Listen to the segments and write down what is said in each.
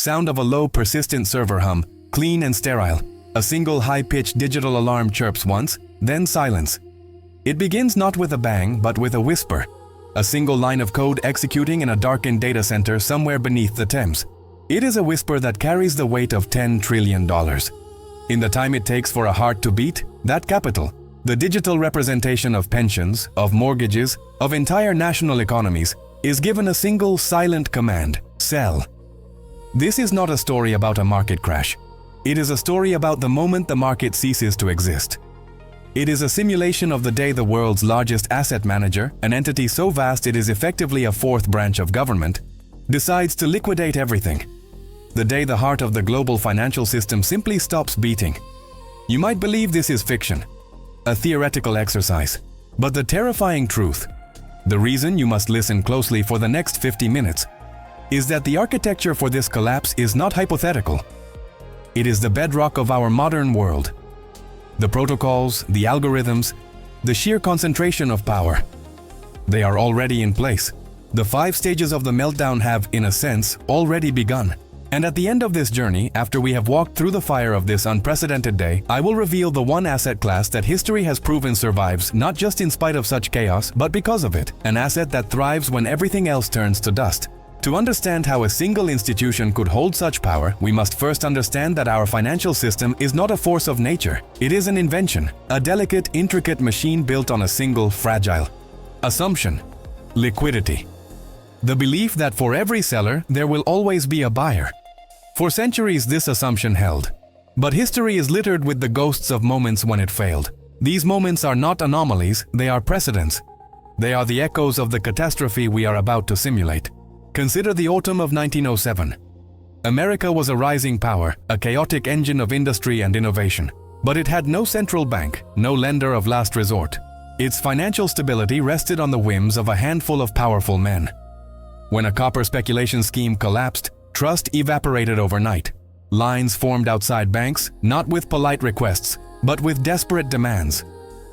sound of a low, persistent server hum, clean and sterile. A single high-pitched digital alarm chirps once, then silence. It begins not with a bang, but with a whisper. A single line of code executing in a darkened data center somewhere beneath the Thames. It is a whisper that carries the weight of $10 trillion. In the time it takes for a heart to beat, that capital, the digital representation of pensions, of mortgages, of entire national economies, is given a single silent command: sell. This is not a story about a market crash. It is a story about the moment the market ceases to exist. It is a simulation of the day the world's largest asset manager, an entity so vast it is effectively a fourth branch of government, decides to liquidate everything. The day the heart of the global financial system simply stops beating. You might believe this is fiction, a theoretical exercise, but the terrifying truth, the reason you must listen closely for the next 50 minutes, is that the architecture for this collapse is not hypothetical. It is the bedrock of our modern world. The protocols, the algorithms, the sheer concentration of power. They are already in place. The 5 stages of the meltdown have, in a sense, already begun. And at the end of this journey, after we have walked through the fire of this unprecedented day, I will reveal the one asset class that history has proven survives not just in spite of such chaos, but because of it. An asset that thrives when everything else turns to dust. To understand how a single institution could hold such power, we must first understand that our financial system is not a force of nature. It is an invention, a delicate, intricate machine built on a single, fragile assumption: liquidity. The belief that for every seller, there will always be a buyer. For centuries, this assumption held. But history is littered with the ghosts of moments when it failed. These moments are not anomalies, they are precedents. They are the echoes of the catastrophe we are about to simulate. Consider the autumn of 1907. America was a rising power, a chaotic engine of industry and innovation. But it had no central bank, no lender of last resort. Its financial stability rested on the whims of a handful of powerful men. When a copper speculation scheme collapsed, trust evaporated overnight. Lines formed outside banks, not with polite requests, but with desperate demands.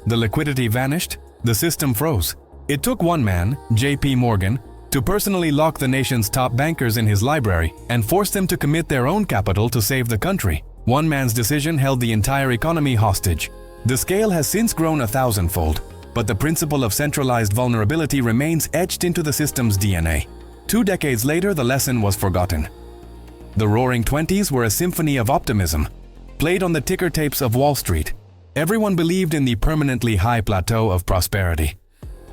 The liquidity vanished, the system froze. It took one man, J.P. Morgan, to personally lock the nation's top bankers in his library and force them to commit their own capital to save the country. One man's decision held the entire economy hostage. The scale has since grown 1,000-fold, but the principle of centralized vulnerability remains etched into the system's DNA. 2 decades later, the lesson was forgotten. The Roaring Twenties were a symphony of optimism, played on the ticker tapes of Wall Street. Everyone believed in the permanently high plateau of prosperity.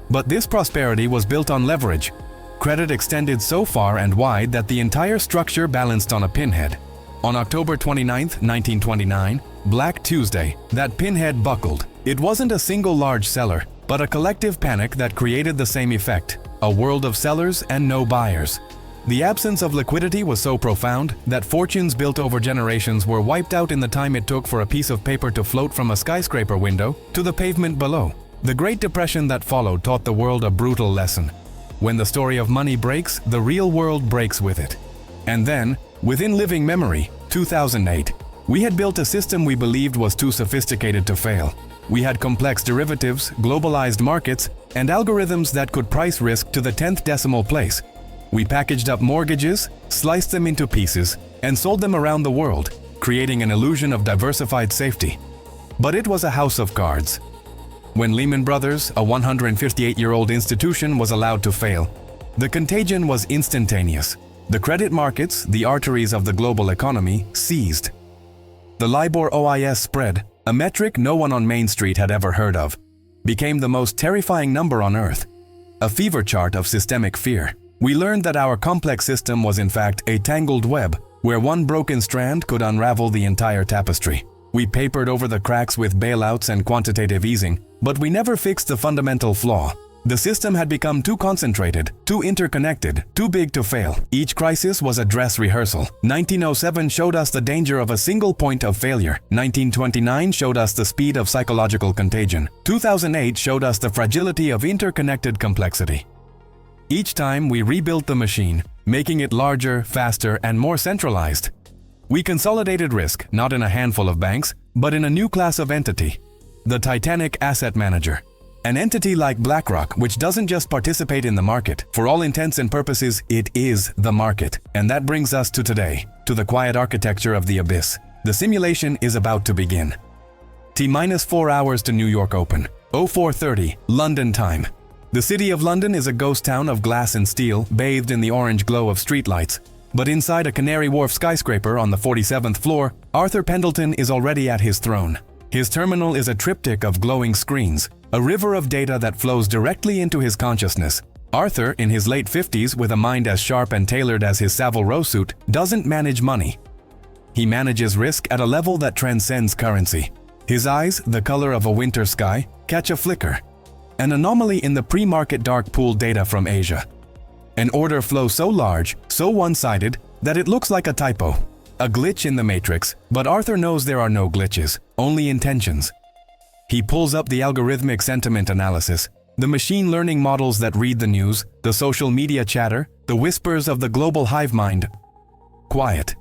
But this prosperity was built on leverage. Credit extended so far and wide that the entire structure balanced on a pinhead. On October 29, 1929, Black Tuesday, that pinhead buckled. It wasn't a single large seller, but a collective panic that created the same effect: a world of sellers and no buyers. The absence of liquidity was so profound that fortunes built over generations were wiped out in the time it took for a piece of paper to float from a skyscraper window to the pavement below. The Great Depression that followed taught the world a brutal lesson. When the story of money breaks, the real world breaks with it. And then, within living memory, 2008, we had built a system we believed was too sophisticated to fail. We had complex derivatives, globalized markets, and algorithms that could price risk to the 10th decimal place. We packaged up mortgages, sliced them into pieces, and sold them around the world, creating an illusion of diversified safety. But it was a house of cards. When Lehman Brothers, a 158-year-old institution, was allowed to fail, the contagion was instantaneous. The credit markets, the arteries of the global economy, seized. The LIBOR OIS spread, a metric no one on Main Street had ever heard of, became the most terrifying number on earth, a fever chart of systemic fear. We learned that our complex system was in fact a tangled web, where one broken strand could unravel the entire tapestry. We papered over the cracks with bailouts and quantitative easing, but we never fixed the fundamental flaw. The system had become too concentrated, too interconnected, too big to fail. Each crisis was a dress rehearsal. 1907 showed us the danger of a single point of failure. 1929 showed us the speed of psychological contagion. 2008 showed us the fragility of interconnected complexity. Each time we rebuilt the machine, making it larger, faster, and more centralized. We consolidated risk, not in a handful of banks, but in a new class of entity, the Titanic Asset Manager. An entity like BlackRock, which doesn't just participate in the market. For all intents and purposes, it is the market. And that brings us to today. to the quiet architecture of the abyss. The simulation is about to begin. T-4 hours to New York Open. 04:30 London time. The city of London is a ghost town of glass and steel, bathed in the orange glow of streetlights. But inside a Canary Wharf skyscraper on the 47th floor, Arthur Pendleton is already at his throne. His terminal is a triptych of glowing screens, a river of data that flows directly into his consciousness. Arthur, in his late 50s with a mind as sharp and tailored as his Savile Row suit, doesn't manage money. He manages risk at a level that transcends currency. His eyes, the color of a winter sky, catch a flicker. An anomaly in the pre-market dark pool data from Asia. An order flow so large, so one-sided, that it looks like a typo. A glitch in the matrix, but Arthur knows there are no glitches, only intentions. He pulls up the algorithmic sentiment analysis, the machine learning models that read the news, the social media chatter, the whispers of the global hive mind. Quiet.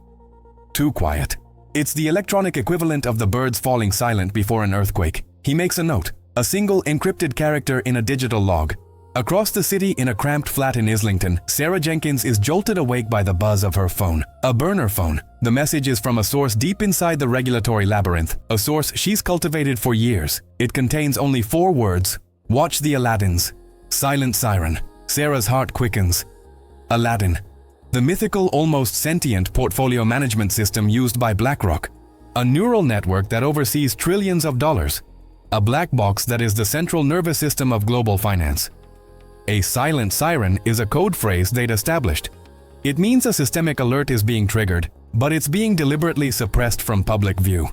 Too quiet. It's the electronic equivalent of the birds falling silent before an earthquake. He makes a note, a single encrypted character in a digital log. Across the city in a cramped flat in Islington, Sarah Jenkins is jolted awake by the buzz of her phone. A burner phone. The message is from a source deep inside the regulatory labyrinth, a source she's cultivated for years. It contains only 4 words. Watch the Aladdins. Silent siren. Sarah's heart quickens. Aladdin. The mythical, almost sentient portfolio management system used by BlackRock. A neural network that oversees trillions of dollars. A black box that is the central nervous system of global finance. A silent siren is a code phrase they'd established. It means a systemic alert is being triggered, but it's being deliberately suppressed from public view.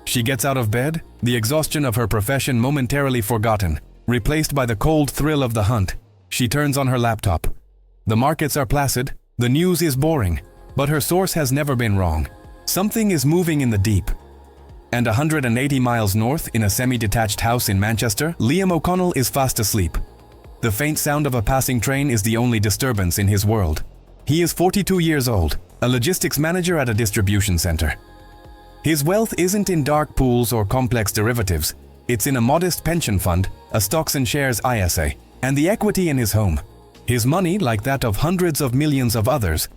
She gets out of bed, the exhaustion of her profession momentarily forgotten, replaced by the cold thrill of the hunt. She turns on her laptop. The markets are placid, the news is boring, but her source has never been wrong. Something is moving in the deep. And 180 miles north, in a semi-detached house in Manchester, Liam O'Connell is fast asleep. The faint sound of a passing train is the only disturbance in his world. He is 42 years old, a logistics manager at a distribution center. His wealth isn't in dark pools or complex derivatives. It's in a modest pension fund, a stocks and shares ISA, and the equity in his home. His money, like that of hundreds of millions of others,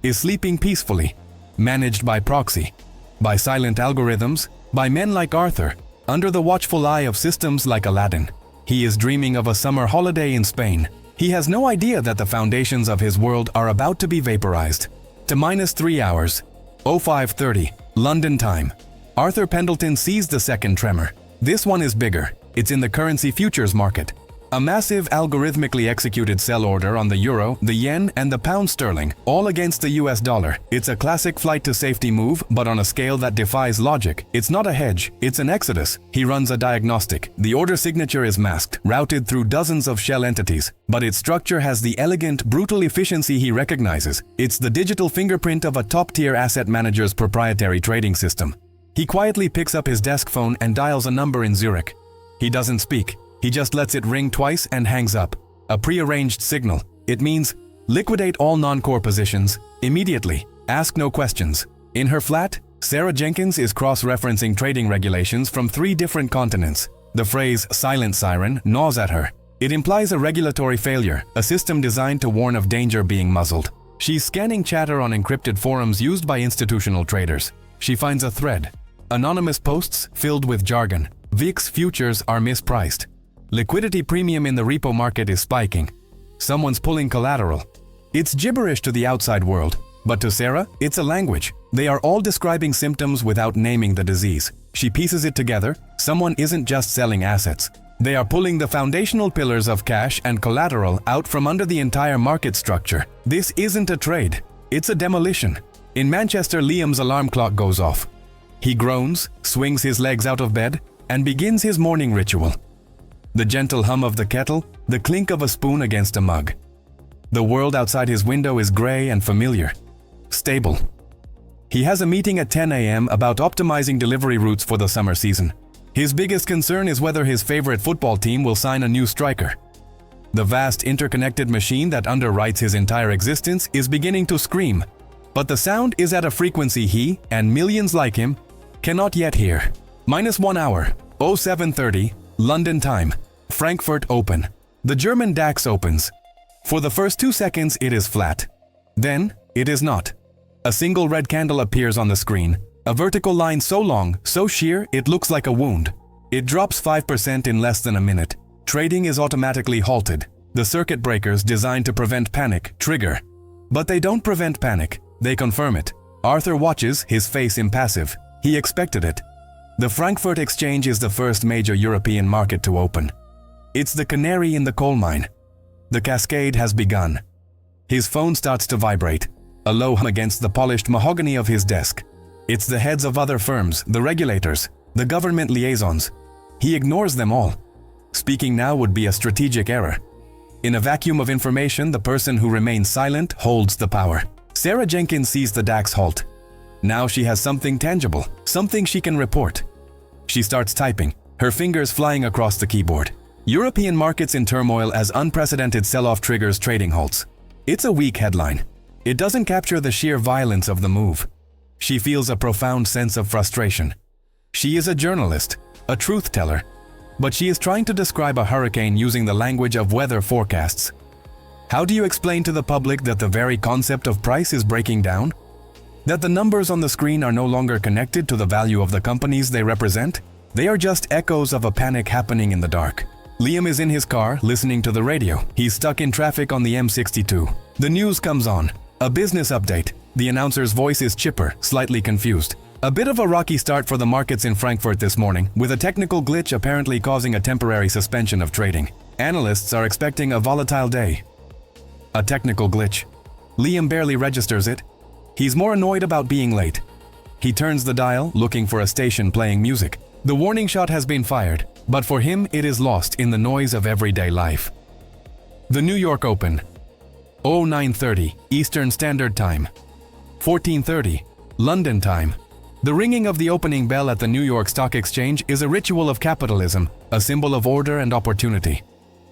is sleeping peacefully, managed by proxy, by silent algorithms, by men like Arthur, under the watchful eye of systems like Aladdin. He is dreaming of a summer holiday in Spain. He has no idea that the foundations of his world are about to be vaporized. T-3 hours, 05:30, London time. Arthur Pendleton sees the second tremor. This one is bigger. It's in the currency futures market. A massive algorithmically executed sell order on the euro, the yen, and the pound sterling, all against the US dollar. It's a classic flight to safety move, but on a scale that defies logic. It's not a hedge, it's an exodus. He runs a diagnostic. The order signature is masked, routed through dozens of shell entities, but its structure has the elegant, brutal efficiency he recognizes. It's the digital fingerprint of a top-tier asset manager's proprietary trading system. He quietly picks up his desk phone and dials a number in Zurich. He doesn't speak. He just lets it ring twice and hangs up. A prearranged signal. It means, liquidate all non-core positions, immediately, ask no questions. In her flat, Sarah Jenkins is cross-referencing trading regulations from 3 different continents. The phrase silent siren gnaws at her. It implies a regulatory failure, a system designed to warn of danger being muzzled. She's scanning chatter on encrypted forums used by institutional traders. She finds a thread. Anonymous posts filled with jargon. VIX futures are mispriced. Liquidity premium in the repo market is spiking. Someone's pulling collateral. It's gibberish to the outside world, but to Sarah, it's a language. They are all describing symptoms without naming the disease. She pieces it together. Someone isn't just selling assets. They are pulling the foundational pillars of cash and collateral out from under the entire market structure. This isn't a trade. It's a demolition. In Manchester, Liam's alarm clock goes off. He groans, swings his legs out of bed, and begins his morning ritual. The gentle hum of the kettle, the clink of a spoon against a mug. The world outside his window is gray and familiar. Stable. He has a meeting at 10 a.m. about optimizing delivery routes for the summer season. His biggest concern is whether his favorite football team will sign a new striker. The vast interconnected machine that underwrites his entire existence is beginning to scream, but the sound is at a frequency he, and millions like him, cannot yet hear. -1 hour, 07:30, London time. Frankfurt open. The German DAX opens. For the first 2 seconds it is flat. Then, it is not. A single red candle appears on the screen, a vertical line so long, so sheer, it looks like a wound. It drops 5% in less than a minute. Trading is automatically halted. The circuit breakers designed to prevent panic trigger. But they don't prevent panic, they confirm it. Arthur watches, his face impassive. He expected it. The Frankfurt Exchange is the first major European market to open. It's the canary in the coal mine. The cascade has begun. His phone starts to vibrate, a low hum against the polished mahogany of his desk. It's the heads of other firms, the regulators, the government liaisons. He ignores them all. Speaking now would be a strategic error. In a vacuum of information, the person who remains silent holds the power. Sarah Jenkins sees the DAX halt. Now she has something tangible, something she can report. She starts typing, her fingers flying across the keyboard. European markets in turmoil as unprecedented sell-off triggers trading halts. It's a weak headline. It doesn't capture the sheer violence of the move. She feels a profound sense of frustration. She is a journalist, a truth teller, but she is trying to describe a hurricane using the language of weather forecasts. How do you explain to the public that the very concept of price is breaking down? That the numbers on the screen are no longer connected to the value of the companies they represent? They are just echoes of a panic happening in the dark. Liam is in his car, listening to the radio. He's stuck in traffic on the M62. The news comes on. A business update. The announcer's voice is chipper, slightly confused. A bit of a rocky start for the markets in Frankfurt this morning, with a technical glitch apparently causing a temporary suspension of trading. Analysts are expecting a volatile day. A technical glitch. Liam barely registers it. He's more annoyed about being late. He turns the dial, looking for a station playing music. The warning shot has been fired, but for him it is lost in the noise of everyday life. The New York Open. 09:30 Eastern Standard Time. 14:30 London time. The ringing of the opening bell at the New York Stock Exchange is a ritual of capitalism, a symbol of order and opportunity.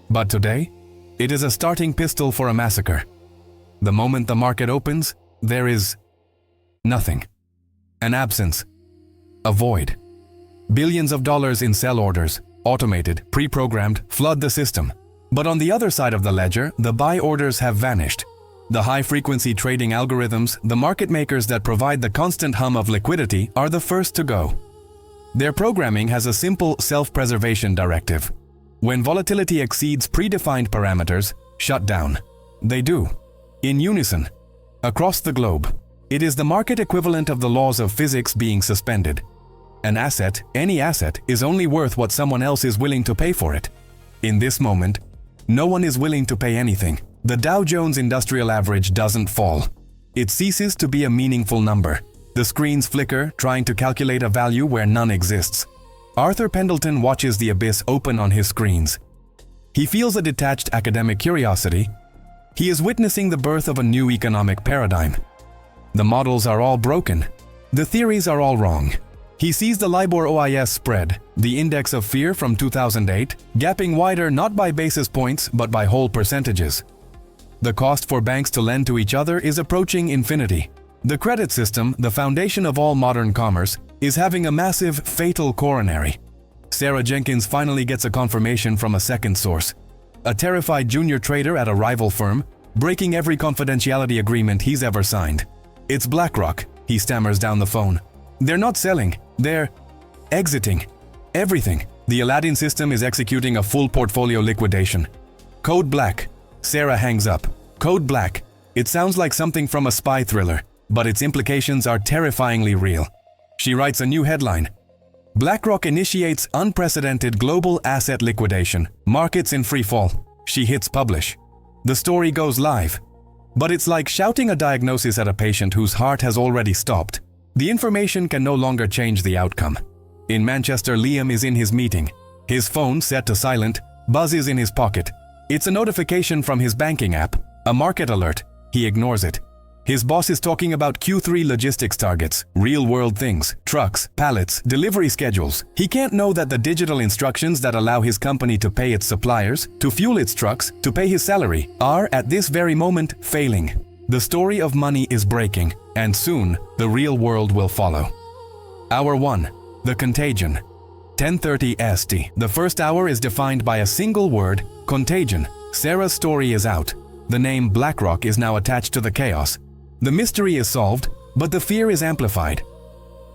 But today, it is a starting pistol for a massacre. The moment the market opens, there is nothing. An absence. A void. Billions of dollars in sell orders, automated, pre-programmed, flood the system. But on the other side of the ledger, the buy orders have vanished. The high-frequency trading algorithms, the market makers that provide the constant hum of liquidity, are the first to go. Their programming has a simple self-preservation directive. When volatility exceeds predefined parameters, shut down. They do. In unison. Across the globe. It is the market equivalent of the laws of physics being suspended. An asset, any asset, is only worth what someone else is willing to pay for it. In this moment, no one is willing to pay anything. The Dow Jones Industrial Average doesn't fall. It ceases to be a meaningful number. The screens flicker, trying to calculate a value where none exists. Arthur Pendleton watches the abyss open on his screens. He feels a detached academic curiosity. He is witnessing the birth of a new economic paradigm. The models are all broken. The theories are all wrong. He sees the LIBOR OIS spread, the index of fear from 2008, gapping wider not by basis points but by whole percentages. The cost for banks to lend to each other is approaching infinity. The credit system, the foundation of all modern commerce, is having a massive, fatal coronary. Sarah Jenkins finally gets a confirmation from a second source. A terrified junior trader at a rival firm, breaking every confidentiality agreement he's ever signed. It's BlackRock, he stammers down the phone. They're not selling, they're exiting. Everything. The Aladdin system is executing a full portfolio liquidation. Code Black. Sarah hangs up. Code Black. It sounds like something from a spy thriller, but its implications are terrifyingly real. She writes a new headline. BlackRock initiates unprecedented global asset liquidation. Markets in free fall. She hits publish. The story goes live. But it's like shouting a diagnosis at a patient whose heart has already stopped. The information can no longer change the outcome. In Manchester, Liam is in his meeting. His phone, set to silent, buzzes in his pocket. It's a notification from his banking app, a market alert. He ignores it. His boss is talking about Q3 logistics targets, real-world things, trucks, pallets, delivery schedules. He can't know that the digital instructions that allow his company to pay its suppliers, to fuel its trucks, to pay his salary, are, at this very moment, failing. The story of money is breaking, and soon, the real world will follow. Hour 1. The Contagion. 10:30 ST. The first hour is defined by a single word, contagion. Sarah's story is out. The name BlackRock is now attached to the chaos. The mystery is solved, But the fear is amplified.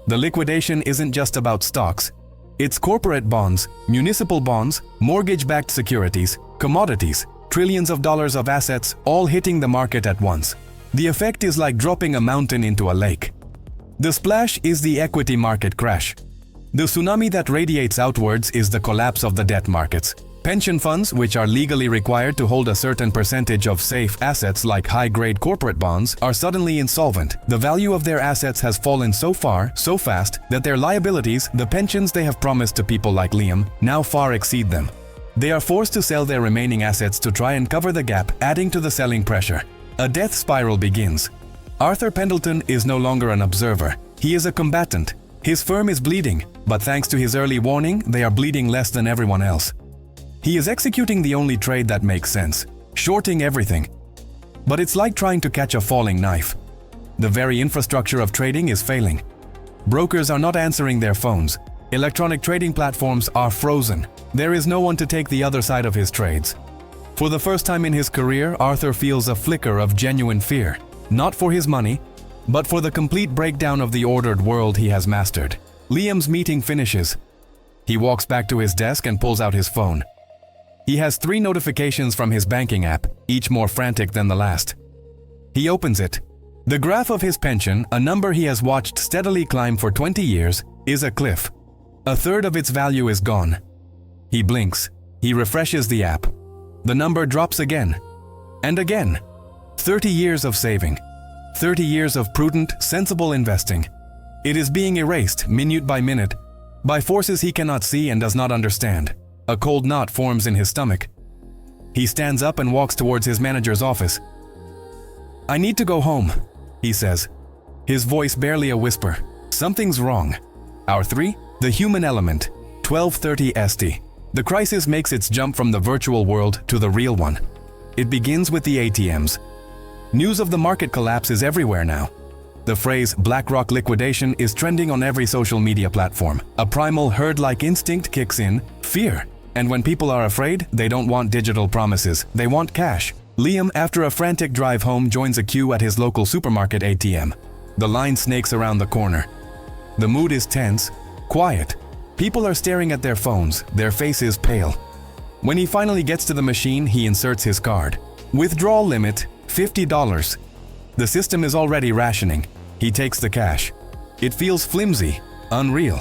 The liquidation isn't just about stocks. It's corporate bonds, municipal bonds, mortgage-backed securities, commodities, trillions of dollars of assets, all hitting the market at once. The effect is like dropping a mountain into a lake. The splash is the equity market crash. The tsunami that radiates outwards is the collapse of the debt markets. Pension funds, which are legally required to hold a certain percentage of safe assets like high-grade corporate bonds, are suddenly insolvent. The value of their assets has fallen so far, so fast, that their liabilities, the pensions they have promised to people like Liam, now far exceed them. They are forced to sell their remaining assets to try and cover the gap, adding to the selling pressure. A death spiral begins. Arthur Pendleton is no longer an observer. He is a combatant. His firm is bleeding, but thanks to his early warning, they are bleeding less than everyone else. He is executing the only trade that makes sense, shorting everything. But it's like trying to catch a falling knife. The very infrastructure of trading is failing. Brokers are not answering their phones. Electronic trading platforms are frozen. There is no one to take the other side of his trades. For the first time in his career, Arthur feels a flicker of genuine fear, not for his money, but for the complete breakdown of the ordered world he has mastered. Liam's meeting finishes. He walks back to his desk and pulls out his phone. He has 3 notifications from his banking app, each more frantic than the last. He opens it. The graph of his pension, a number he has watched steadily climb for 20 years, is a cliff. A third of its value is gone. He blinks. He refreshes the app. The number drops again. And again. 30 years of saving. 30 years of prudent, sensible investing. It is being erased, minute by minute, by forces he cannot see and does not understand. A cold knot forms in his stomach. He stands up and walks towards his manager's office. "I need to go home," he says. His voice barely a whisper. Something's wrong. Hour 3, the human element, 12:30 ST. The crisis makes its jump from the virtual world to the real one. It begins with the ATMs. News of the market collapse is everywhere now. The phrase BlackRock liquidation is trending on every social media platform. A primal herd-like instinct kicks in, fear. And when people are afraid, they don't want digital promises, they want cash. Liam, after a frantic drive home, joins a queue at his local supermarket ATM. The line snakes around the corner. The mood is tense, quiet. People are staring at their phones, their faces pale. When he finally gets to the machine, he inserts his card. Withdrawal limit, $50. The system is already rationing. He takes the cash. It feels flimsy, unreal.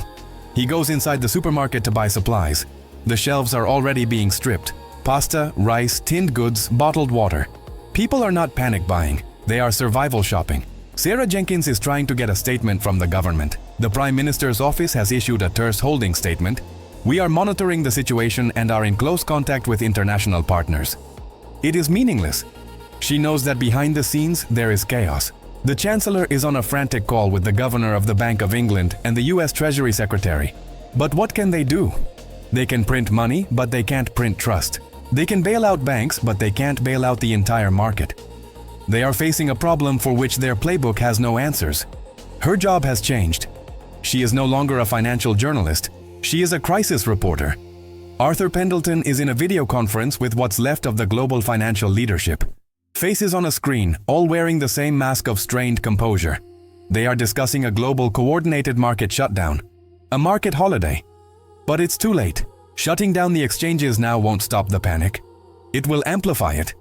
He goes inside the supermarket to buy supplies. The shelves are already being stripped. Pasta, rice, tinned goods, bottled water. People are not panic buying. They are survival shopping. Sarah Jenkins is trying to get a statement from the government. The Prime Minister's office has issued a terse holding statement. "We are monitoring the situation and are in close contact with international partners." It is meaningless. She knows that behind the scenes there is chaos. The Chancellor is on a frantic call with the Governor of the Bank of England and the US Treasury Secretary. But what can they do? They can print money, but they can't print trust. They can bail out banks, but they can't bail out the entire market. They are facing a problem for which their playbook has no answers. Her job has changed. She is no longer a financial journalist. She is a crisis reporter. Arthur Pendleton is in a video conference with what's left of the global financial leadership. Faces on a screen, all wearing the same mask of strained composure. They are discussing a global coordinated market shutdown. A market holiday. But it's too late. Shutting down the exchanges now won't stop the panic. It will amplify it.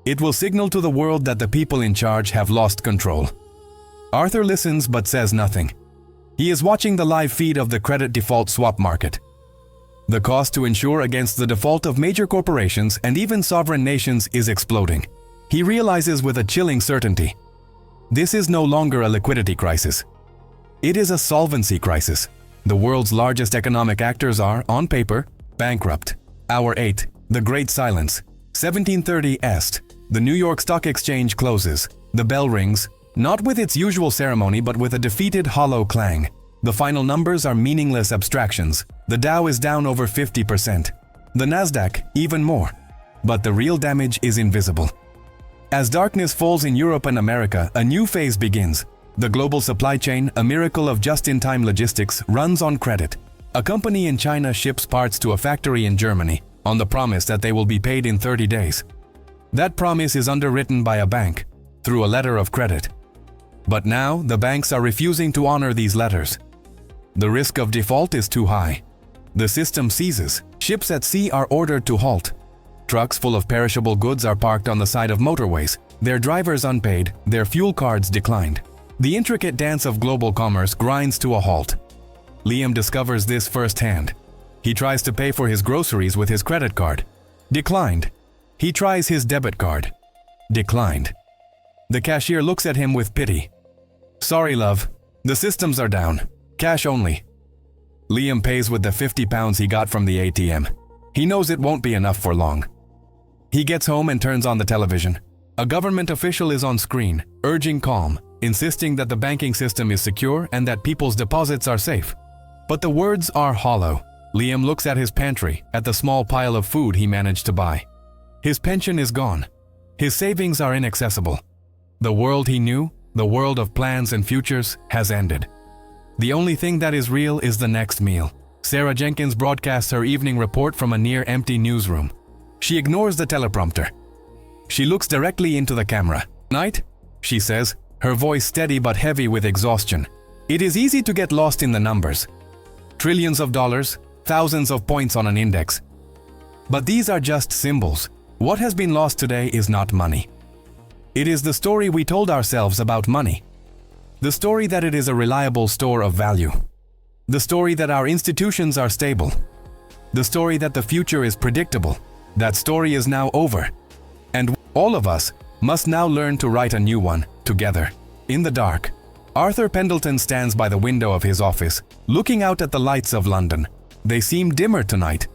It will signal to the world that the people in charge have lost control. Arthur listens but says nothing. He is watching the live feed of the credit default swap market. The cost to insure against the default of major corporations and even sovereign nations is exploding. He realizes with a chilling certainty, this is no longer a liquidity crisis. It is a solvency crisis. The world's largest economic actors are, on paper, bankrupt. Hour 8, the Great Silence. 17:30 Est. The New York Stock Exchange closes. The bell rings, not with its usual ceremony but with a defeated hollow clang. The final numbers are meaningless abstractions. The Dow is down over 50%. The Nasdaq, even more. But the real damage is invisible. As darkness falls in Europe and America, a new phase begins. The global supply chain, a miracle of just-in-time logistics, runs on credit. A company in China ships parts to a factory in Germany on the promise that they will be paid in 30 days. That promise is underwritten by a bank through a letter of credit. But now, the banks are refusing to honor these letters. The risk of default is too high. The system seizes. Ships at sea are ordered to halt. Trucks full of perishable goods are parked on the side of motorways, their drivers unpaid, their fuel cards declined. The intricate dance of global commerce grinds to a halt. Liam discovers this firsthand. He tries to pay for his groceries with his credit card. Declined. He tries his debit card. Declined. The cashier looks at him with pity. Sorry, love. The systems are down. Cash only. Liam pays with the £50 he got from the ATM. He knows it won't be enough for long. He gets home and turns on the television. A government official is on screen, urging calm, insisting that the banking system is secure and that people's deposits are safe. But the words are hollow. Liam looks at his pantry, at the small pile of food he managed to buy. His pension is gone. His savings are inaccessible. The world he knew, the world of plans and futures, has ended. The only thing that is real is the next meal. Sarah Jenkins broadcasts her evening report from a near-empty newsroom. She ignores the teleprompter. She looks directly into the camera. "Night," she says, her voice steady but heavy with exhaustion. It is easy to get lost in the numbers. Trillions of dollars, thousands of points on an index. But these are just symbols. What has been lost today is not money. It is the story we told ourselves about money. The story that it is a reliable store of value. The story that our institutions are stable. The story that the future is predictable. That story is now over. And all of us must now learn to write a new one, together. In the dark, Arthur Pendleton stands by the window of his office, looking out at the lights of London. They seem dimmer tonight,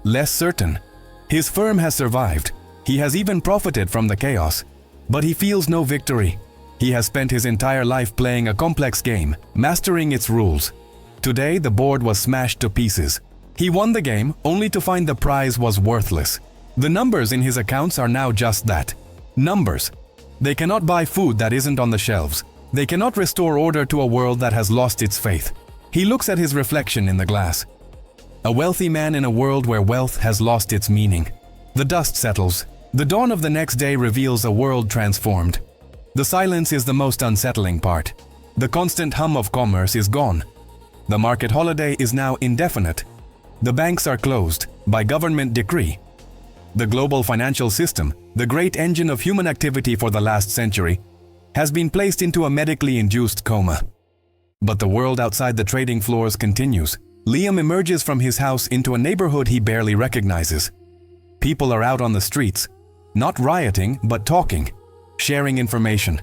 less certain. His firm has survived. He has even profited from the chaos. But he feels no victory. He has spent his entire life playing a complex game, mastering its rules. Today, the board was smashed to pieces. He won the game only to find the prize was worthless. The numbers in his accounts are now just that. Numbers. They cannot buy food that isn't on the shelves. They cannot restore order to a world that has lost its faith. He looks at his reflection in the glass. A wealthy man in a world where wealth has lost its meaning. The dust settles. The dawn of the next day reveals a world transformed. The silence is the most unsettling part. The constant hum of commerce is gone. The market holiday is now indefinite. The banks are closed by government decree. The global financial system, the great engine of human activity for the last century, has been placed into a medically induced coma. But the world outside the trading floors continues. Liam emerges from his house into a neighborhood he barely recognizes. People are out on the streets, not rioting, but talking, sharing information.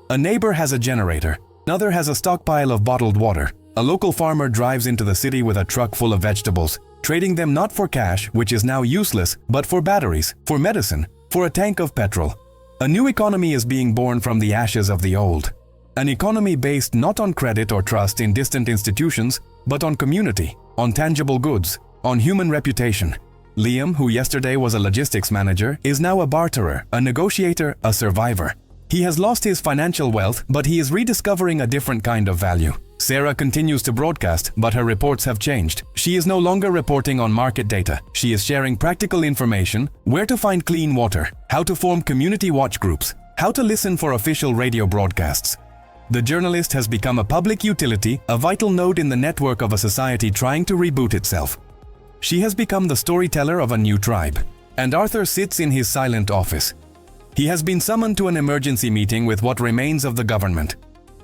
A neighbor has a generator. Another has a stockpile of bottled water. A local farmer drives into the city with a truck full of vegetables, trading them not for cash, which is now useless, but for batteries, for medicine, for a tank of petrol. A new economy is being born from the ashes of the old. An economy based not on credit or trust in distant institutions, but on community, on tangible goods, on human reputation. Liam, who yesterday was a logistics manager, is now a barterer, a negotiator, a survivor. He has lost his financial wealth, but he is rediscovering a different kind of value. Sarah continues to broadcast, but her reports have changed. She is no longer reporting on market data. She is sharing practical information, where to find clean water, how to form community watch groups, how to listen for official radio broadcasts. The journalist has become a public utility, a vital node in the network of a society trying to reboot itself. She has become the storyteller of a new tribe. And Arthur sits in his silent office. He has been summoned to an emergency meeting with what remains of the government.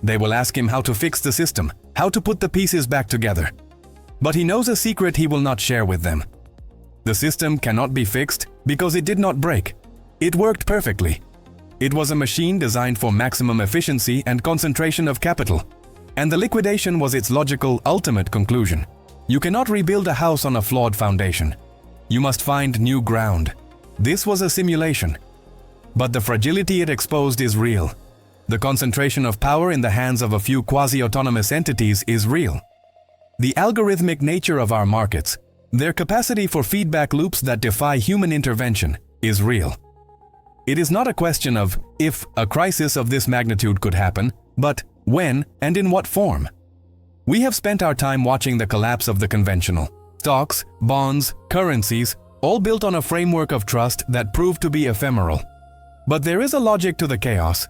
They will ask him how to fix the system, how to put the pieces back together. But he knows a secret he will not share with them. The system cannot be fixed because it did not break. It worked perfectly. It was a machine designed for maximum efficiency and concentration of capital. And the liquidation was its logical, ultimate conclusion. You cannot rebuild a house on a flawed foundation. You must find new ground. This was a simulation. But the fragility it exposed is real. The concentration of power in the hands of a few quasi-autonomous entities is real. The algorithmic nature of our markets, their capacity for feedback loops that defy human intervention, is real. It is not a question of if a crisis of this magnitude could happen, but when and in what form. We have spent our time watching the collapse of the conventional. Stocks, bonds, currencies, all built on a framework of trust that proved to be ephemeral. But there is a logic to the chaos.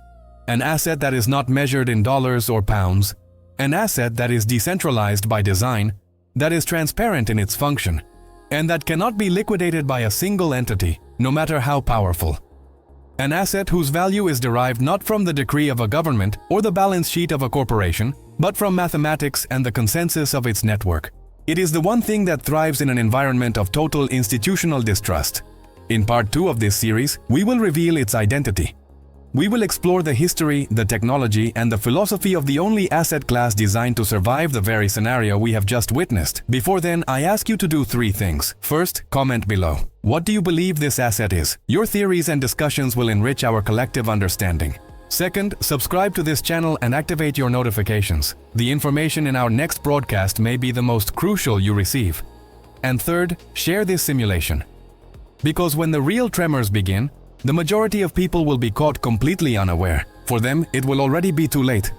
an asset that is not measured in dollars or pounds, an asset that is decentralized by design, that is transparent in its function, and that cannot be liquidated by a single entity, no matter how powerful. An asset whose value is derived not from the decree of a government or the balance sheet of a corporation, but from mathematics and the consensus of its network. It is the one thing that thrives in an environment of total institutional distrust. In part 2 of this series, we will reveal its identity. We will explore the history, the technology, and the philosophy of the only asset class designed to survive the very scenario we have just witnessed. Before then, I ask you to do 3 things. First, comment below. What do you believe this asset is? Your theories and discussions will enrich our collective understanding. Second, subscribe to this channel and activate your notifications. The information in our next broadcast may be the most crucial you receive. And third, share this simulation. Because when the real tremors begin, the majority of people will be caught completely unaware. For them, it will already be too late.